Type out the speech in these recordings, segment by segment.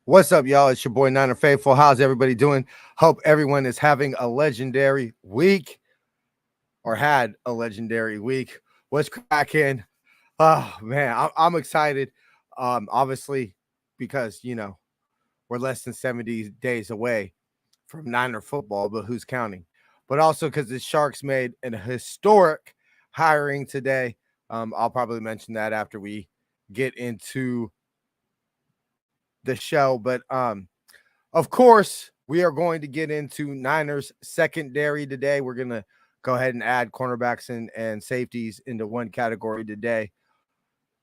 What's up, y'all? It's your boy Niner Faithful. How's everybody doing? Hope everyone is having a legendary week or had a legendary week. What's cracking? Oh man, I'm excited. Obviously, because we're less than 70 days away from Niner football, but who's counting? But also because the Sharks made an historic hiring today. I'll probably mention that after we get into the show. But of course, we are going to get into Niners secondary today. We're going to go ahead and add cornerbacks and safeties into one category today.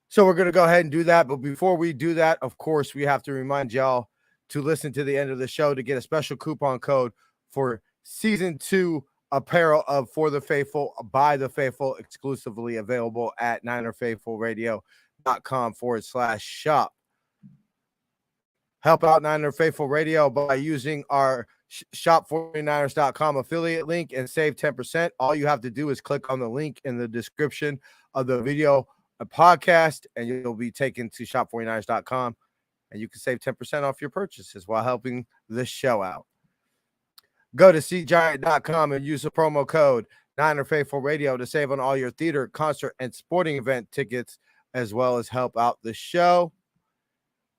So we're going to go ahead and do that. But before we do that, of course, we have to remind y'all to listen to the end of the show to get a special coupon code for season 2 apparel of For the Faithful by the Faithful, exclusively available at NinerFaithfulRadio.com/shop. Help out Niner Faithful Radio by using our shop49ers.com affiliate link and save 10%. All you have to do is click on the link in the description of the video podcast, and you'll be taken to shop49ers.com, and you can save 10% off your purchases while helping the show out. Go to cgiant.com and use the promo code Niner Faithful Radio to save on all your theater, concert, and sporting event tickets, as well as help out the show.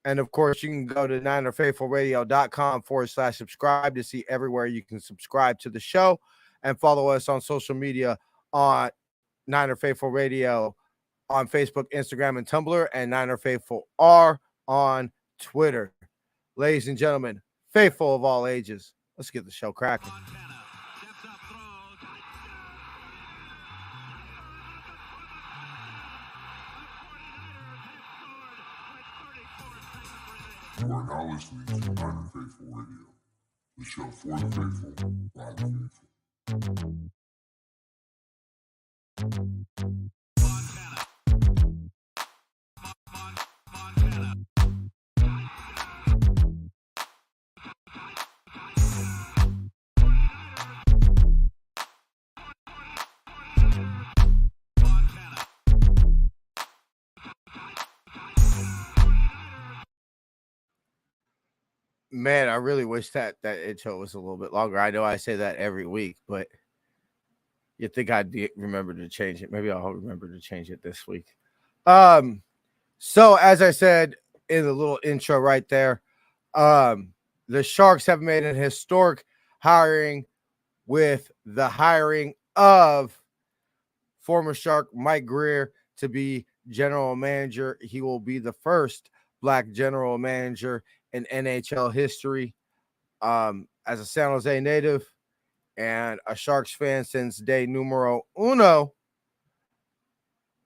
And of course, you can go to NinerFaithfulRadio.com/subscribe to see everywhere you can subscribe to the show, and follow us on social media on Niner Faithful Radio on Facebook, Instagram, and Tumblr, and Niner Faithful R on Twitter. Ladies and gentlemen, faithful of all ages, let's get the show cracking. You are now listening to Niner Faithful Radio, the show for the faithful, by the faithful. Man, I really wish that intro was a little bit longer. I know I say that every week, but you think I'd remember to change it. Maybe I'll remember to change it this week. So as I said in the little intro right there, the Sharks have made an historic hiring with the hiring of former Shark Mike Grier to be general manager. He will be the first black general manager in NHL history. As a San Jose native and a Sharks fan since day numero uno,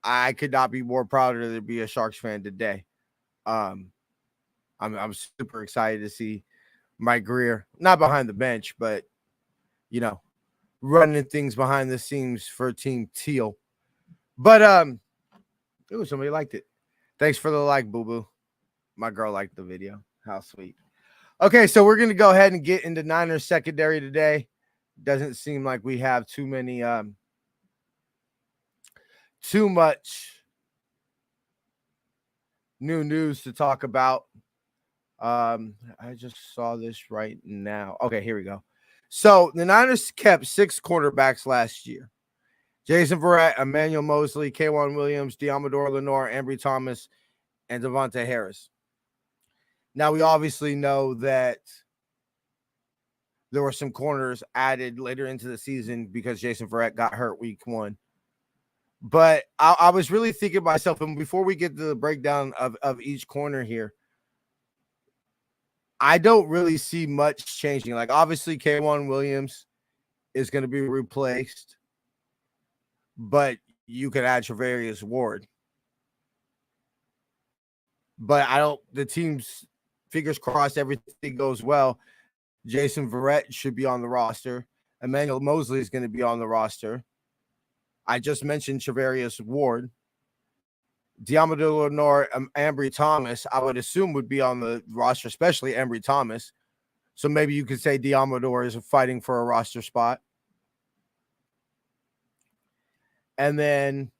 I could not be more prouder to be a Sharks fan today. I'm super excited to see Mike Grier, not behind the bench, but running things behind the scenes for Team Teal. But somebody liked it. Thanks for the like, boo boo. My girl liked the video. How sweet. Okay, so we're gonna go ahead and get into Niners secondary today. Doesn't seem like we have too much new news to talk about. I just saw this right now. Okay, here we go. So the Niners kept 6 quarterbacks last year: Jason Verrett, Emmanuel Moseley, K'Waun Williams, Deommodore Lenoir, Ambry Thomas, and Davante Harris. Now, we obviously know that there were some corners added later into the season because Jason Verrett got hurt week 1. But I was really thinking to myself, and before we get to the breakdown of each corner here, I don't really see much changing. Like, obviously, K'Waun Williams is going to be replaced, but you could add Charvarius Ward. But the team's fingers crossed, everything goes well. Jason Verrett should be on the roster. Emmanuel Moseley is going to be on the roster. I just mentioned Charvarius Ward. Deommodore Lenoir, Ambry Thomas, I would assume would be on the roster, especially Ambry Thomas. So maybe you could say Deommodore is fighting for a roster spot. And then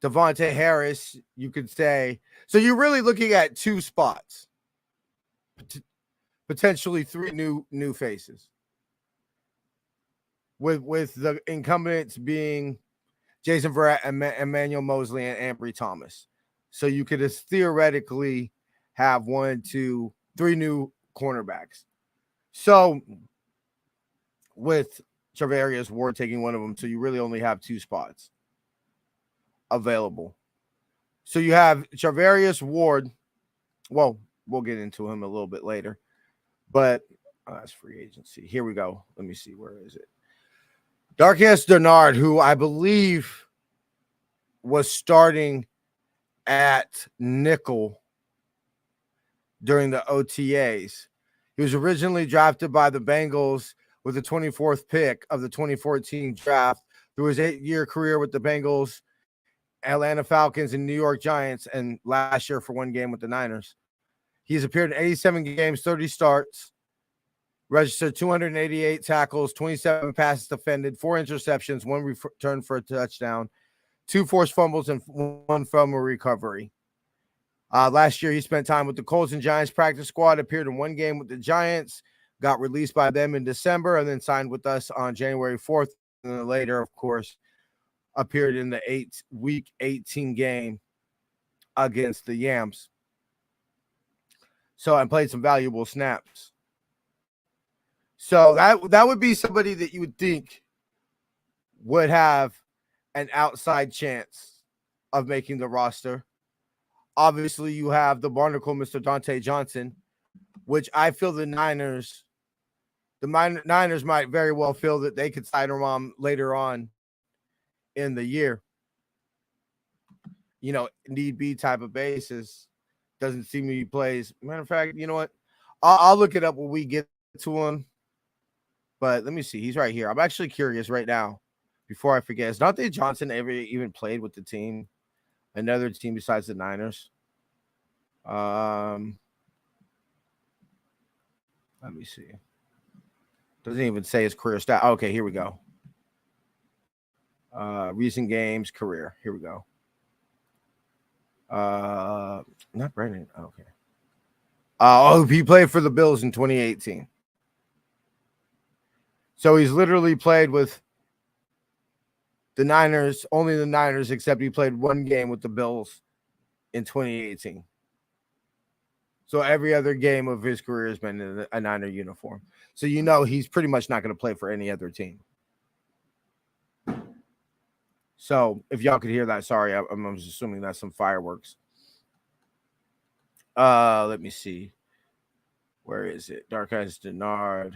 Davante Harris, you could say. So you're really looking at 2 spots potentially 3 new faces. With the incumbents being Jason Verrett, Emmanuel Mosley, and Ambry Thomas. So you could just theoretically have 1, 2, 3 new cornerbacks. So with Charvarius Ward taking one of them, so you really only have 2 spots available. So you have Charvarius Ward. Well, we'll get into him a little bit later, but that's free agency. Here we go. Let me see. Where is it? Darqueze Dennard, who I believe was starting at nickel during the OTAs. He was originally drafted by the Bengals with the 24th pick of the 2014 draft. Through his 8-year career with the Bengals, Atlanta Falcons, and New York Giants, and last year for 1 game with the Niners. He's appeared in 87 games, 30 starts, registered 288 tackles, 27 passes defended, 4 interceptions, 1 return for a touchdown, 2 forced fumbles, and 1 fumble recovery. Last year, he spent time with the Colts and Giants practice squad, appeared in 1 game with the Giants, got released by them in December, and then signed with us on January 4th. And then later, of course, appeared in the week 18 game against the Yams. So, and played some valuable snaps. So that would be somebody that you would think would have an outside chance of making the roster. Obviously, you have the barnacle, Mr. Dante Johnson, which I feel the Niners might very well feel that they could sign him on later on in the year. You know, need be type of basis. Doesn't seem he plays. Matter of fact, you know what? I'll look it up when we get to him. But let me see. He's right here. I'm actually curious right now. Before I forget, has Dante Johnson ever even played with the team? Another team besides the Niners? Let me see. Doesn't even say his career stat. Okay, here we go. Recent games, career. Here we go. Not Brennan. Okay. He played for the Bills in 2018. So he's literally played with the Niners, only the Niners, except he played 1 game with the Bills in 2018. So every other game of his career has been in a Niner uniform. So you know he's pretty much not going to play for any other team. So if y'all could hear that, sorry, I'm assuming that's some fireworks. Let me see. Where is it? Darqueze Dennard.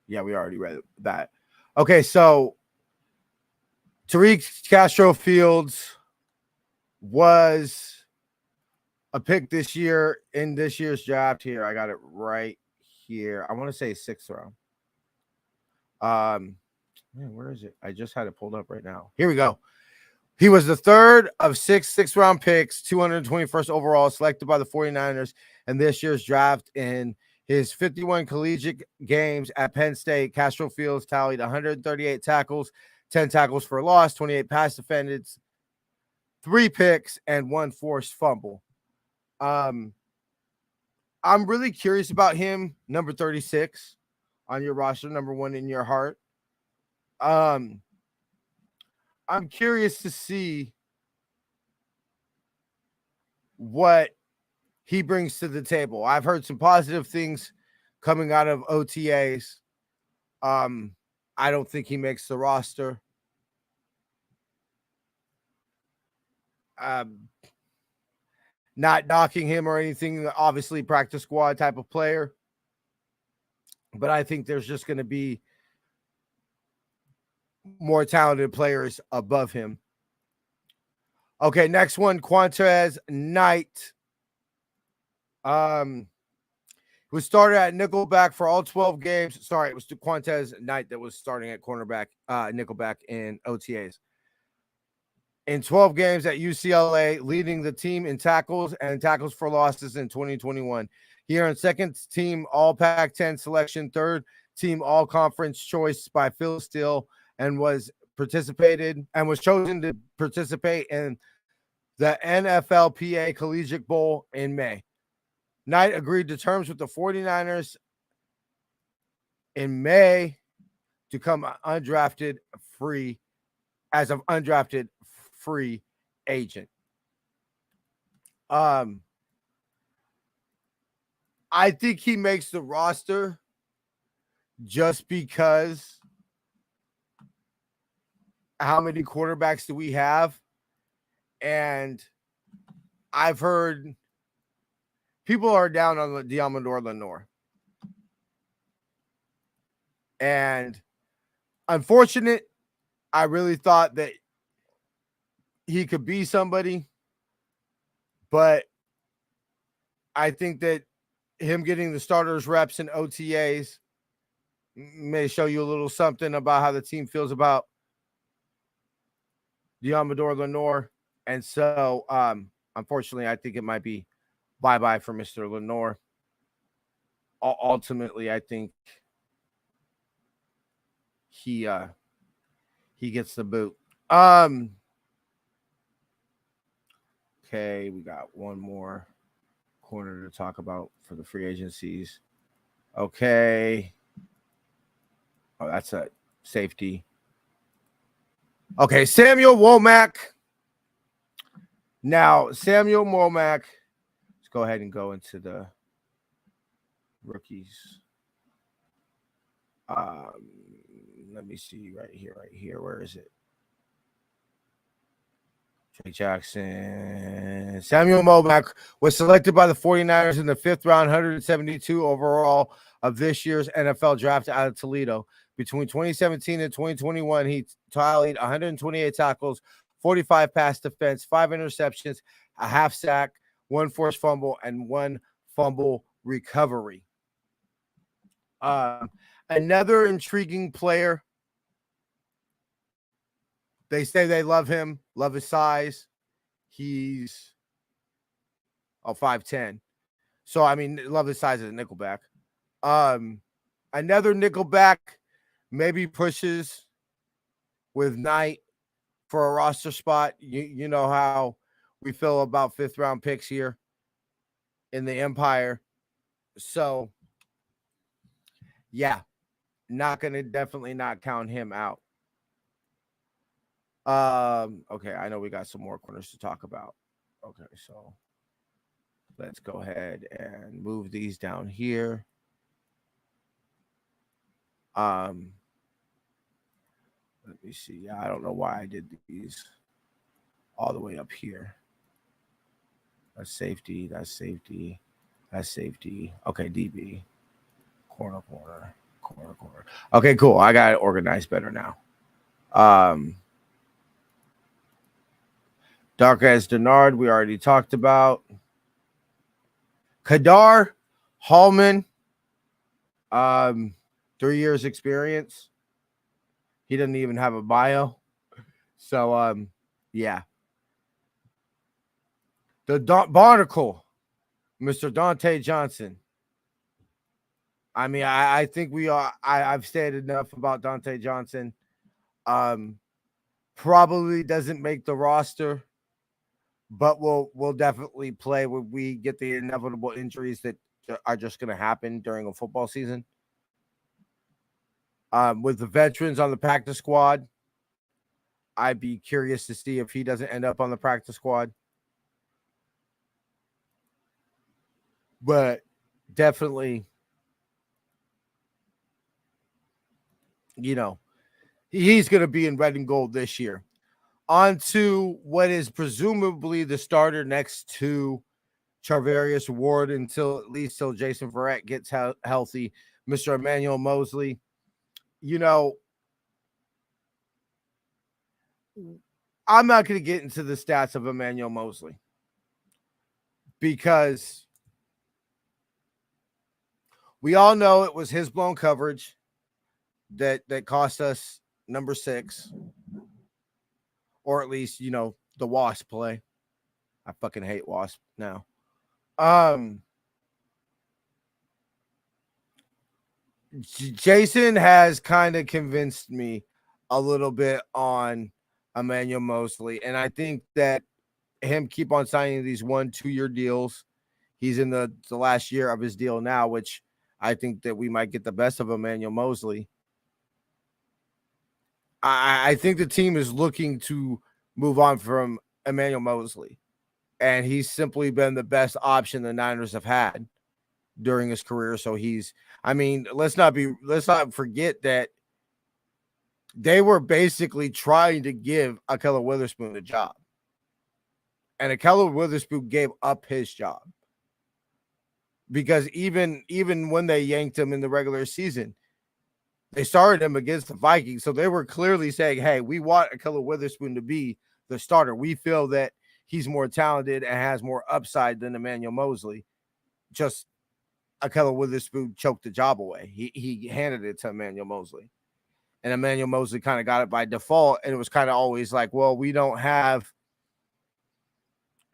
Yeah, we already read that. Okay, so Tariq Castro Fields was a pick this year in this year's draft. Here, I got it right here. I want to say 6th round. Man, where is it? I just had it pulled up right now. Here we go. He was the 3rd of 6 6th-round picks, 221st overall, selected by the 49ers in this year's draft. In his 51 collegiate games at Penn State, Castro Fields tallied 138 tackles, 10 tackles for loss, 28 pass defended, 3 picks, and 1 forced fumble. I'm really curious about him, number 36 on your roster, number 1 in your heart. I'm curious to see what he brings to the table. I've heard some positive things coming out of OTAs. I don't think he makes the roster. Not knocking him or anything, obviously practice squad type of player. But I think there's just going to be more talented players above him. Okay, next one, Qwantez Knight. Was started at nickelback for all 12 games. Sorry, it was Qwantez Knight that was starting at cornerback, nickelback in OTAs. In 12 games at UCLA, leading the team in tackles and tackles for losses in 2021. He earned 2nd team All Pac-10 selection, 3rd team All Conference choice by Phil Steele, and was chosen to participate in the NFLPA Collegiate Bowl in May. Knight agreed to terms with the 49ers in May to come undrafted free as an undrafted free agent. I think he makes the roster just because how many quarterbacks do we have? And I've heard people are down on Deommodore Lenoir. And unfortunate, I really thought that he could be somebody, but I think that him getting the starters reps and OTAs may show you a little something about how the team feels about Deommodore Lenoir. And so, unfortunately, I think it might be bye-bye for Mr. Lenoir. Ultimately, I think he gets the boot. Okay, we got one more corner to talk about for the free agencies. Okay. Oh, that's a safety. Okay, Samuel Womack. Now, Samuel Womack, let's go ahead and go into the rookies. Let me see right here. Where is it? Trey Jackson. Samuel Womack was selected by the 49ers in the 5th round, 172 overall of this year's NFL draft out of Toledo. Between 2017 and 2021, he tallied 128 tackles, 45 pass defense, 5 interceptions, a half sack, 1 forced fumble, and 1 fumble recovery. Another intriguing player. They say they love him, love his size. He's 5'10". So, I mean, love his size as a nickelback. Another nickelback maybe pushes with Knight for a roster spot. You know how we feel about 5th round picks here in the Empire. So, yeah, definitely not count him out. Okay, I know we got some more corners to talk about. Okay, so let's go ahead and move these down here. Let me see. I don't know why I did these all the way up here. That's safety. Okay, DB. Corner. Okay, cool. I got it organized better now. Darqueze Dennard, we already talked about. Kadar Hallman, 3 years experience. He doesn't even have a bio. So, yeah. The Barnacle, Mr. Dante Johnson. I mean, I think we are. I've said enough about Dante Johnson. Probably doesn't make the roster, but we'll definitely play when we get the inevitable injuries that are just going to happen during a football season. With the veterans on the practice squad, I'd be curious to see if he doesn't end up on the practice squad. But definitely, he's going to be in red and gold this year. On to what is presumably the starter next to Charvarius Ward until Jason Verrett gets healthy, Mr. Emmanuel Moseley. I'm not going to get into the stats of Emmanuel Moseley because we all know it was his blown coverage that cost us number 6, or at least, the Wasp play. I fucking hate Wasp now. Jason has kind of convinced me a little bit on Emmanuel Moseley, and I think that him keep on signing these 1-2 year deals. He's in the last year of his deal now, which I think that we might get the best of Emmanuel Mosley. I think the team is looking to move on from Emmanuel Mosley, and he's simply been the best option the Niners have had during his career. So let's not forget that they were basically trying to give Ahkello Witherspoon a job, and Ahkello Witherspoon gave up his job because even when they yanked him in the regular season, they started him against the Vikings. So they were clearly saying, hey, we want Ahkello Witherspoon to be the starter. We feel that he's more talented and has more upside than Emmanuel Mosley. Just Ahkello Witherspoon choked the job away. He handed it to Emmanuel Mosley. And Emmanuel Mosley kind of got it by default. And it was kind of always like, well, we don't have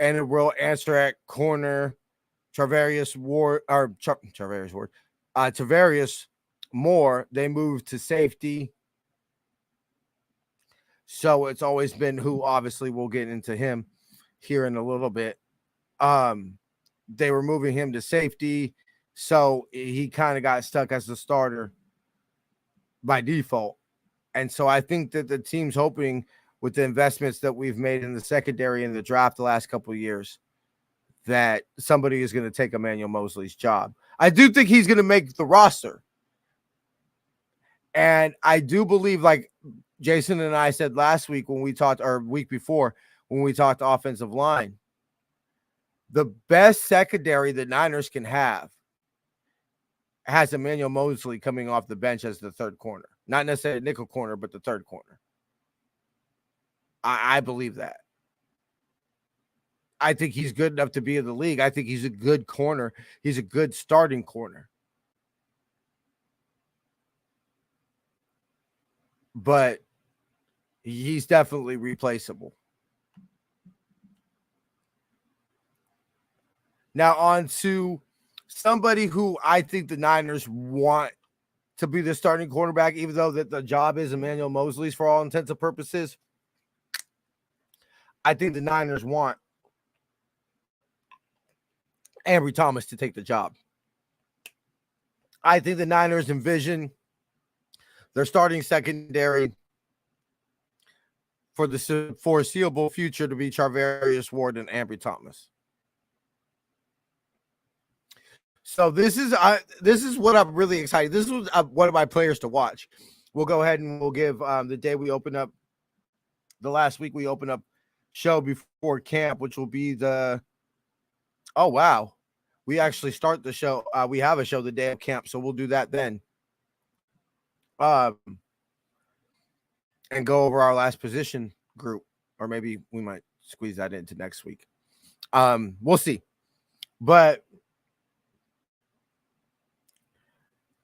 any real answer at corner. Tarvarius Moore, they moved to safety. So it's always been who, obviously we'll get into him here in a little bit. They were moving him to safety. So he kind of got stuck as the starter by default. And so I think that the team's hoping with the investments that we've made in the secondary in the draft the last couple of years that somebody is going to take Emmanuel Mosley's job. I do think he's going to make the roster. And I do believe, like Jason and I said last week when we talked, or week before when we talked offensive line, the best secondary the Niners can have has Emmanuel Mosley coming off the bench as the third corner. Not necessarily nickel corner, but the third corner. I believe that. I think he's good enough to be in the league. I think he's a good corner. He's a good starting corner. But he's definitely replaceable. Now on to somebody who I think the Niners want to be the starting quarterback, even though that the job is Emmanuel Mosley's for all intents and purposes. I think the Niners want Ambry Thomas to take the job. I think the Niners envision their starting secondary for the foreseeable future to be Charvarius Ward and Ambry Thomas. So this is what I'm really excited. This was one of my players to watch. We'll go ahead and we'll give the day we open up, the last week we open up show before camp, which will be we actually start the show. We have a show the day of camp, so we'll do that then. And go over our last position group, or maybe we might squeeze that into next week. We'll see. But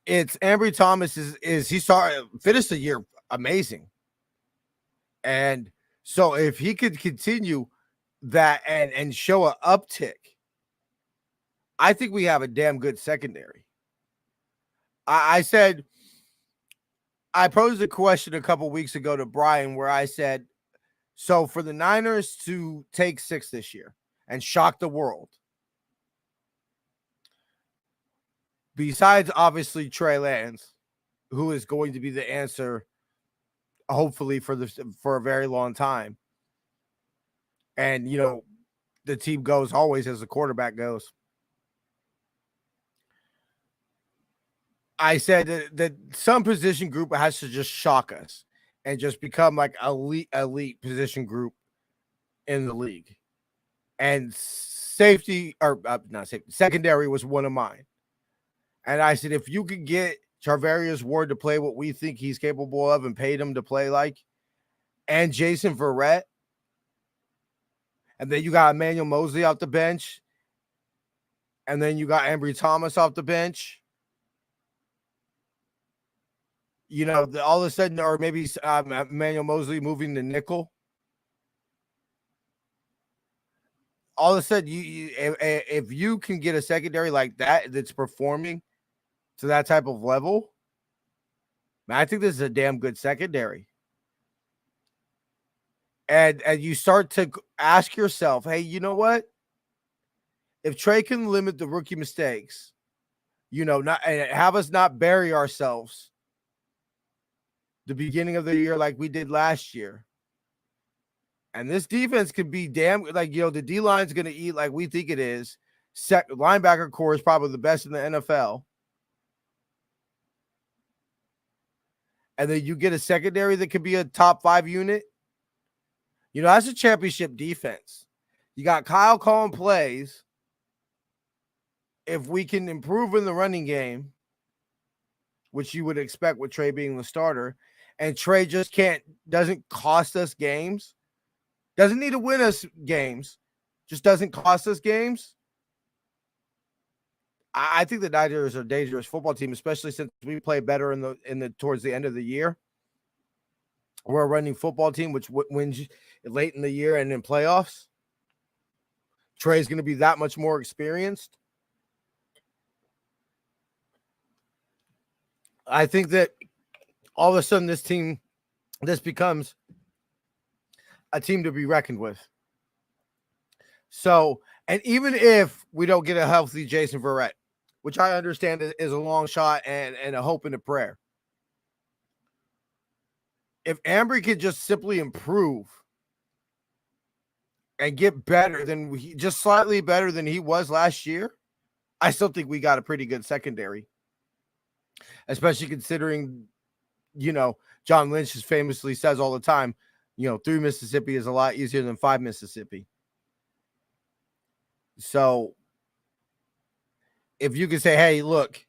it's Ambry Thomas is he finished the year amazing. And so if he could continue that and show an uptick, I think we have a damn good secondary. I posed a question a couple weeks ago to Brian where I said, so for the Niners to take 6 this year and shock the world, besides obviously Trey Lance, who is going to be the answer, hopefully for a very long time, and the team goes always as the quarterback goes. I said that some position group has to just shock us and just become like elite position group in the league. And secondary was one of mine. And I said, if you could get Charvarius Ward to play what we think he's capable of and paid him to play like, and Jason Verrett, and then you got Emmanuel Mosley off the bench, and then you got Ambry Thomas off the bench, all of a sudden, or maybe Emmanuel Mosley moving to nickel. All of a sudden, if you can get a secondary like that that's performing to that type of level, man, I think this is a damn good secondary. And you start to ask yourself, hey, you know what? If Trey can limit the rookie mistakes, not and have us not bury ourselves the beginning of the year like we did last year. And this defense could be damn the D line's going to eat like we think it is. Linebacker core is probably the best in the NFL. And then you get a secondary that could be a top 5 unit. That's a championship defense. You got Kyle calling plays. If we can improve in the running game, which you would expect with Trey being the starter, and Trey just doesn't cost us games, doesn't need to win us games, just doesn't cost us games. I think the Niners are a dangerous football team, especially since we play better in the towards the end of the year. We're a running football team, which wins late in the year and in playoffs. Trey's going to be that much more experienced. I think that all of a sudden this becomes a team to be reckoned with. So, and even if we don't get a healthy Jason Verrett, which I understand is a long shot and a hope and a prayer, if Ambry could just simply improve and get better just slightly better than he was last year, I still think we got a pretty good secondary. Especially considering, John Lynch famously says all the time, 3 Mississippi is a lot easier than 5 Mississippi. So if you could say, hey, look,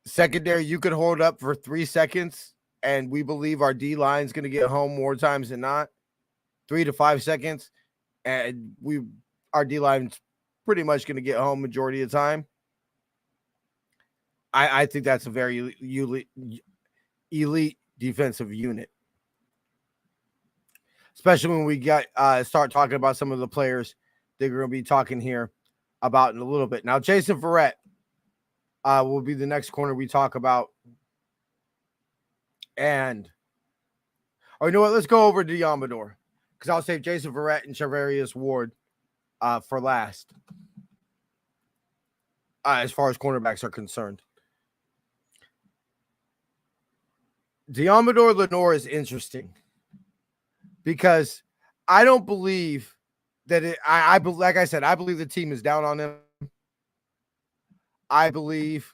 secondary, you could hold up for 3 seconds and we believe our D line is going to get home more times than not, 3 to 5 seconds, and our D line's pretty much going to get home majority of the time. I think that's a very elite defensive unit, especially when we start talking about some of the players that we're going to be talking here about in a little bit. Now, Jason Verrett will be the next corner we talk about. And, you know what? Let's go over to Deommodore, because I'll save Jason Verrett and Charvarius Ward for last as far as cornerbacks are concerned. Deommodore Lenoir is interesting because I don't believe that like I said, I believe the team is down on him. I believe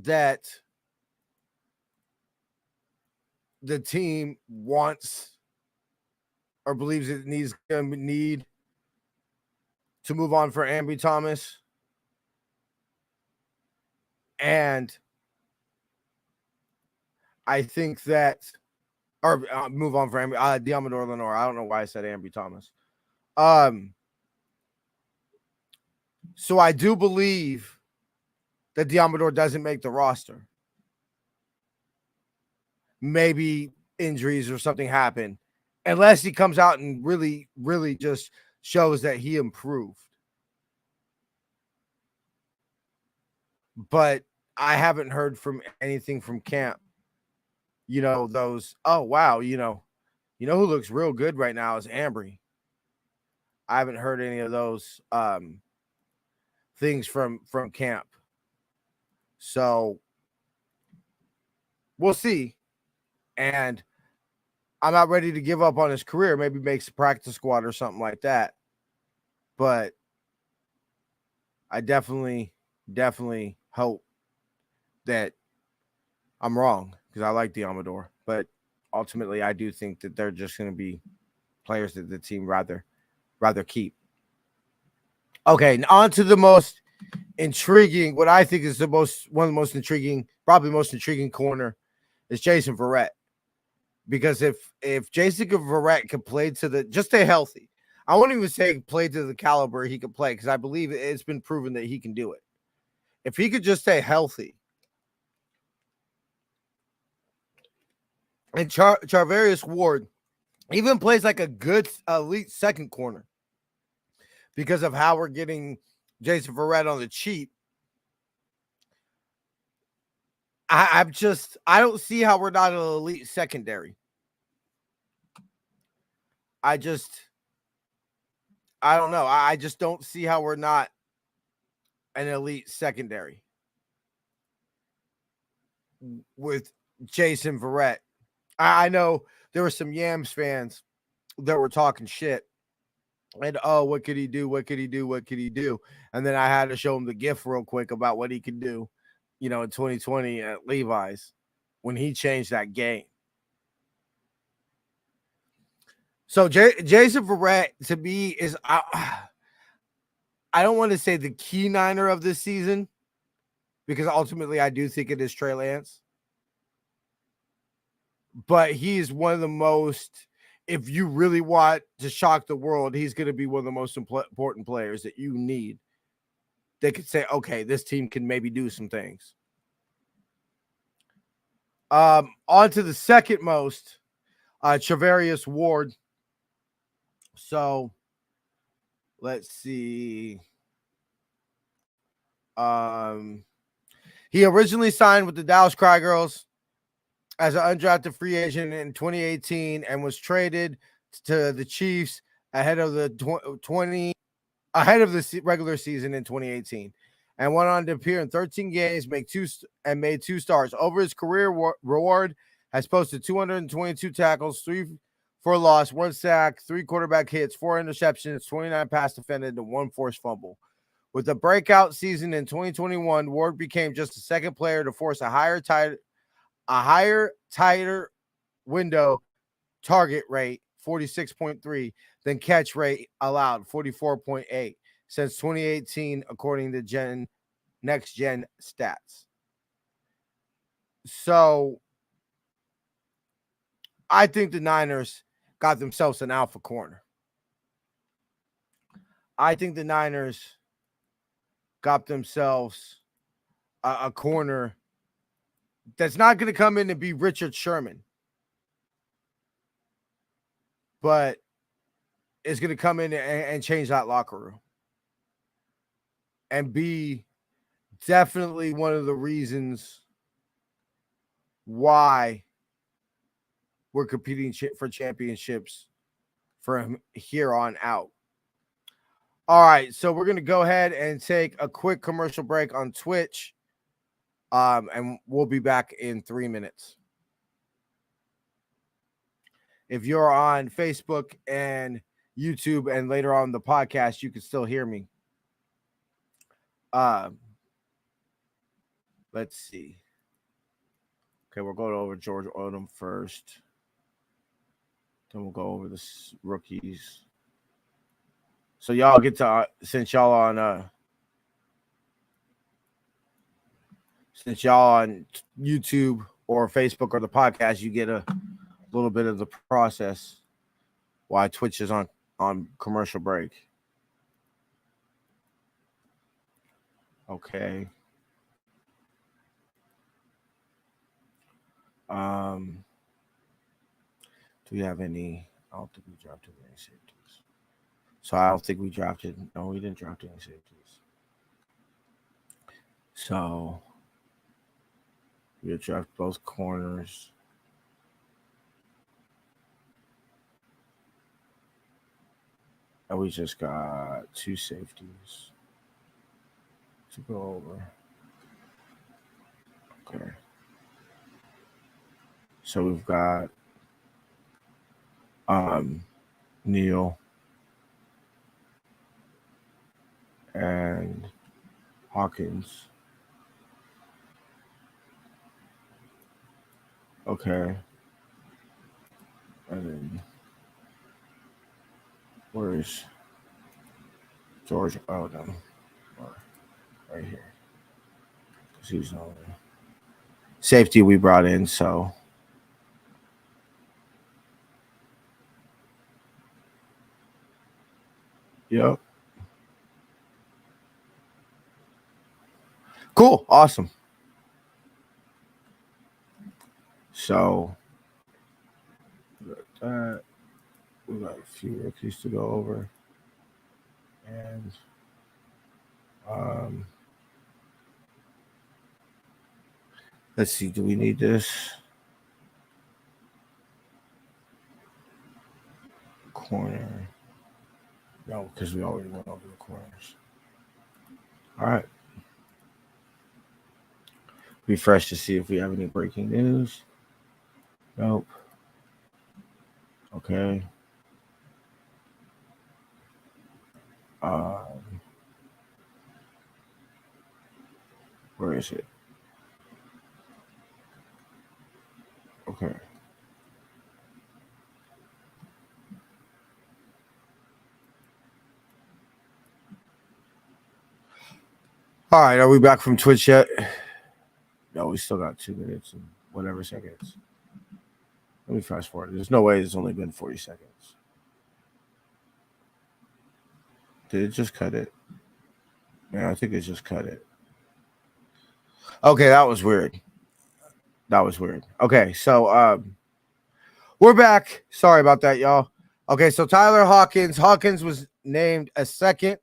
that the team wants or believes it needs to move on for Ambry Thomas. And I think that, or move on for Deommodore Lenoir. I don't know why I said Ambry Thomas. So I do believe that Deommodore doesn't make the roster. Maybe injuries or something happen, unless he comes out and really, really just shows that he improved. But I haven't heard from anything from camp. Those, oh, wow, who looks real good right now is Ambry. I haven't heard any of those things from camp. So we'll see. And I'm not ready to give up on his career. Maybe makes a practice squad or something like that. But I definitely hope that I'm wrong, because I like Deommodore. But ultimately, I do think that they're just going to be players that the team rather keep. Okay, now on to the most intriguing, what I think is one of the most intriguing, probably most intriguing corner is Jason Verrett. Because if Jason Verrett could play just stay healthy, I won't even say play to the caliber he could play, because I believe it's been proven that he can do it. If he could just stay healthy, and Charvarius Ward even plays like a good elite second corner, because of how we're getting Jason Verrett on the cheap. I don't see how we're not an elite secondary. I don't know. I just don't see how we're not an elite secondary with Jason Verrett. I know there were some Yams fans that were talking shit. And what could he do? What could he do? What could he do? And then I had to show him the GIF real quick about what he could do, in 2020 at Levi's when he changed that game. So Jason Verrett to me is I don't want to say the key Niner of this season because ultimately I do think it is Trey Lance. But he is one of the most, if you really want to shock the world, he's going to be one of the most important players that you need. They could say, okay, this team can maybe do some things. On to the second most, Charvarius Ward. So let's see. He originally signed with the Dallas Cowgirls as an undrafted free agent in 2018 and was traded to the Chiefs ahead of the regular season in 2018, and went on to appear in 13 games, made two starts. Over his career, Ward has posted 222 tackles, 3 for a loss, 1 sack, 3 quarterback hits, 4 interceptions, 29 pass defended, and 1 forced fumble. With the breakout season in 2021, Ward became just the second player to force a tighter window target rate, 46.3, than catch rate allowed, 44.8, since 2018, according to Next Gen Stats. So I think the Niners got themselves an alpha corner. I think the Niners got themselves a corner that's not going to come in and be Richard Sherman, but is going to come in and change that locker room and be definitely one of the reasons why we're competing for championships from here on out. All right, so we're going to go ahead and take a quick commercial break on Twitch, and we'll be back in 3 minutes. If you're on Facebook and YouTube and later on the podcast, you can still hear me. Let's see. Okay, we'll go over George Odom first. Then we'll go over the rookies. So y'all get to since y'all on YouTube or Facebook or the podcast, you get a little bit of the process while Twitch is on commercial break. Okay. Do we have any? I don't think we drafted any safeties. So I don't think we drafted. No, we didn't draft any safeties. So we draft both corners. And we just got 2 safeties to go over. Okay. So we've got Neal and Hawkins. Okay. And then where's George Odom? Right here. Because he's on safety we brought in, so yep. Cool. Awesome. So we got that. We got a few rookies to go over. And let's see, do we need this? Corner. No, because we already went over the corners. All right. Refresh to see if we have any breaking news. Nope. Okay. Where is it? Okay. All right. Are we back from Twitch yet? No, we still got 2 minutes and whatever seconds. Let me fast forward. There's no way it's only been 40 seconds. Did it just cut it? Yeah, I think it just cut it. Okay, that was weird. Okay, so we're back. Sorry about that, y'all. Okay, so Tyler Hawkins. Hawkins was named a second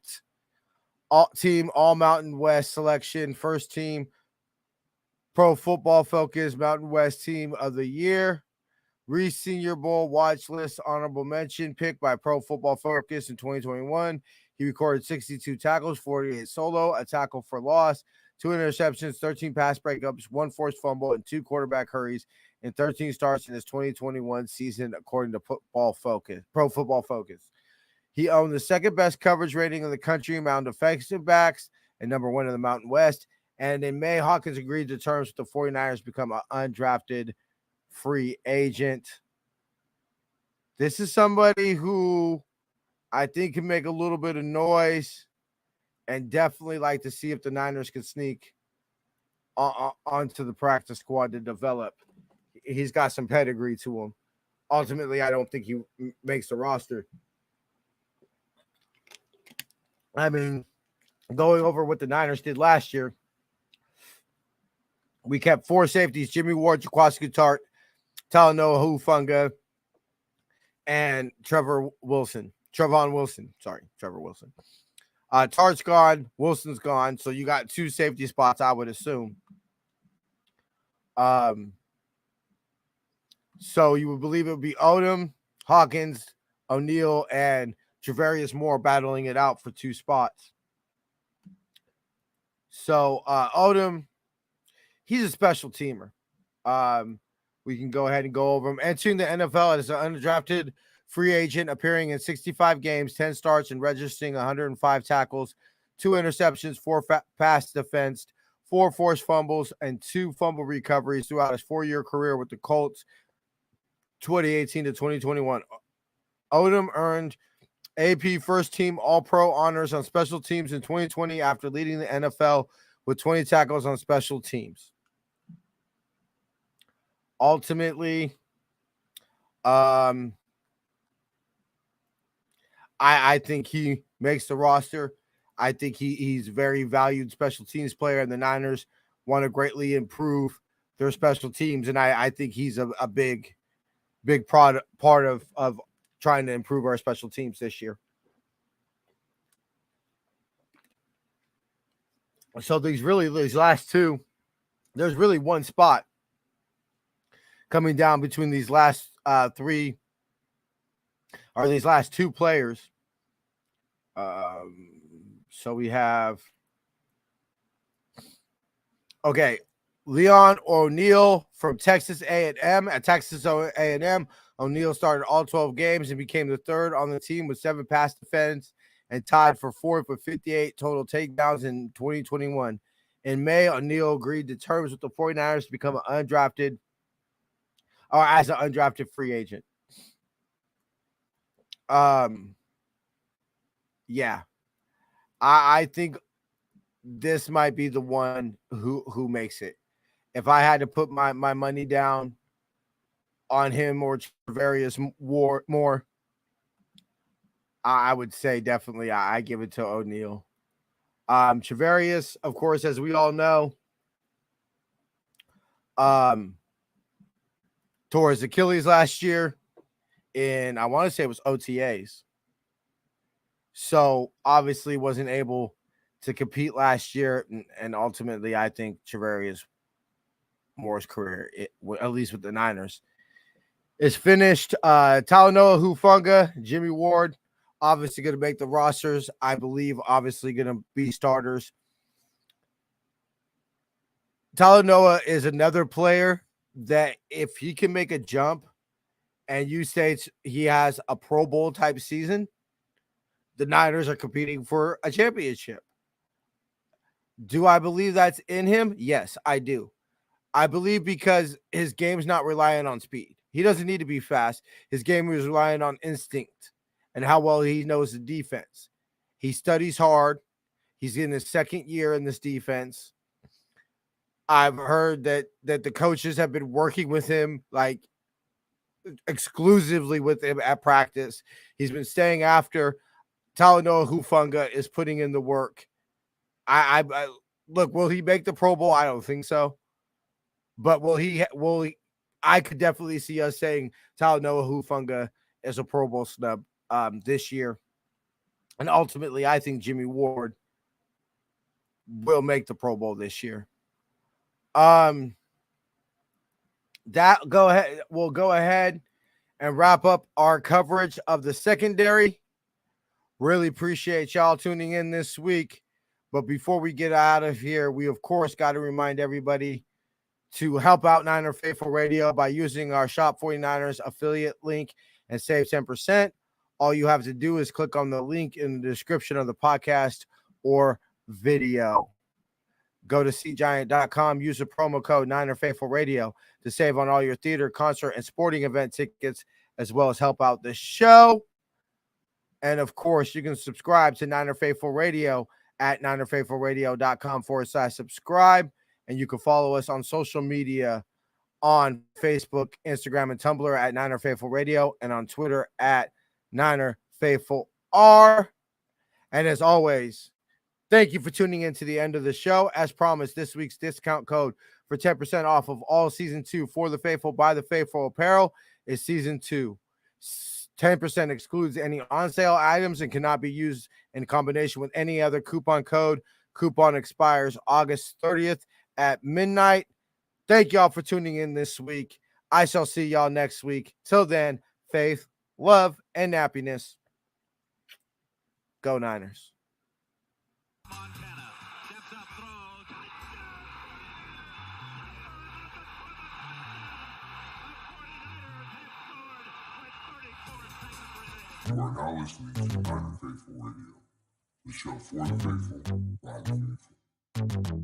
team All Mountain West selection, first team Pro Football Focus Mountain West Team of the Year. Reese Senior Bowl watch list honorable mention picked by Pro Football Focus in 2021. He recorded 62 tackles, 48 solo, a tackle for loss, 2 interceptions, 13 pass breakups, 1 forced fumble, and 2 quarterback hurries, and 13 starts in his 2021 season, according to Pro Football Focus. He owned the second best coverage rating in the country among defensive backs and number 1 in the Mountain West. And in May, Hawkins agreed to terms with the 49ers to become an undrafted free agent. This is somebody who I think can make a little bit of noise and definitely like to see if the Niners can sneak onto the practice squad to develop. He's got some pedigree to him. Ultimately, I don't think he makes the roster. I mean, going over what the Niners did last year, we kept 4 safeties: Jimmy Ward, Jaquaski Tart, Talanoa Hufanga, and Trevor Wilson. Tart's gone. Wilson's gone. So you got 2 safety spots, I would assume. So you would believe it would be Odom, Hawkins, O'Neal, and Travarius Moore battling it out for 2 spots. So Odom, he's a special teamer. We can go ahead and go over him. Entering the NFL as an undrafted free agent, appearing in 65 games, 10 starts, and registering 105 tackles, 2 interceptions, 4 pass defense, 4 forced fumbles, and 2 fumble recoveries throughout his 4-year career with the Colts, 2018 to 2021. Odom earned AP first team All-Pro honors on special teams in 2020 after leading the NFL with 20 tackles on special teams. Ultimately, I think he makes the roster. I think he's a very valued special teams player, and the Niners want to greatly improve their special teams. And I think he's a big part of trying to improve our special teams this year. So these last 2, there's really one spot coming down between these last 3 or these last 2 players. So we have, Leon O'Neal from Texas A&M. At Texas A&M, O'Neal started all 12 games and became the 3rd on the team with 7 pass defense and tied for 4th with 58 total takedowns in 2021. In May, O'Neal agreed to terms with the 49ers to become as an undrafted free agent. Yeah. I think this might be the one who makes it. If I had to put my money down on him or Travarius Moore, I would say definitely I give it to O'Neal. Travarius, of course, as we all know, tore his Achilles last year in, I want to say it was OTAs. So obviously wasn't able to compete last year. And ultimately, I think Travarius Moore's career, at least with the Niners, is finished. Talanoa Hufanga, Jimmy Ward, obviously going to make the rosters. I believe obviously going to be starters. Talanoa is another player that if he can make a jump and you say he has a Pro Bowl type season, the Niners are competing for a championship. Do I believe that's in him? Yes, I do. I believe because his game's not relying on speed. He doesn't need to be fast. His game is relying on instinct and how well he knows the defense. He studies hard. He's in his second year in this defense. I've heard that the coaches have been working with him like exclusively with him at practice. He's been staying after. Talanoa Hufanga is putting in the work. I look, will he make the Pro Bowl? I don't think so. But will he I could definitely see us saying Talanoa Hufanga is a Pro Bowl snub this year. And ultimately, I think Jimmy Ward will make the Pro Bowl this year. We'll go ahead and wrap up our coverage of the secondary. Really appreciate y'all tuning in this week. But before we get out of here, we of course got to remind everybody to help out Niner Faithful Radio by using our Shop 49ers affiliate link and save 10%. All you have to do is click on the link in the description of the podcast or video. Go to cgiant.com, use the promo code Niner Faithful Radio to save on all your theater, concert, and sporting event tickets, as well as help out the show. And of course, you can subscribe to Niner Faithful Radio at ninerfaithfulradio.com/subscribe. And you can follow us on social media on Facebook, Instagram, and Tumblr at Niner Faithful Radio, and on Twitter at Niner Faithful R. And as always, thank you for tuning in to the end of the show. As promised, this week's discount code for 10% off of all Season 2 for the Faithful by the Faithful apparel is Season 2. 10% excludes any on-sale items and cannot be used in combination with any other coupon code. Coupon expires August 30th at midnight. Thank y'all for tuning in this week. I shall see y'all next week. Till then, faith, love, and happiness. Go Niners. You are now listening to Niner Faithful Radio, the show for the faithful, by the faithful.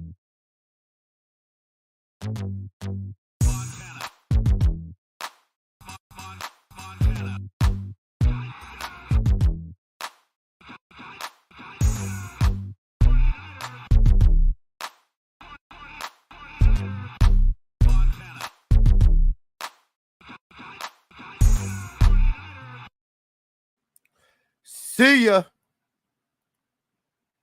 See ya.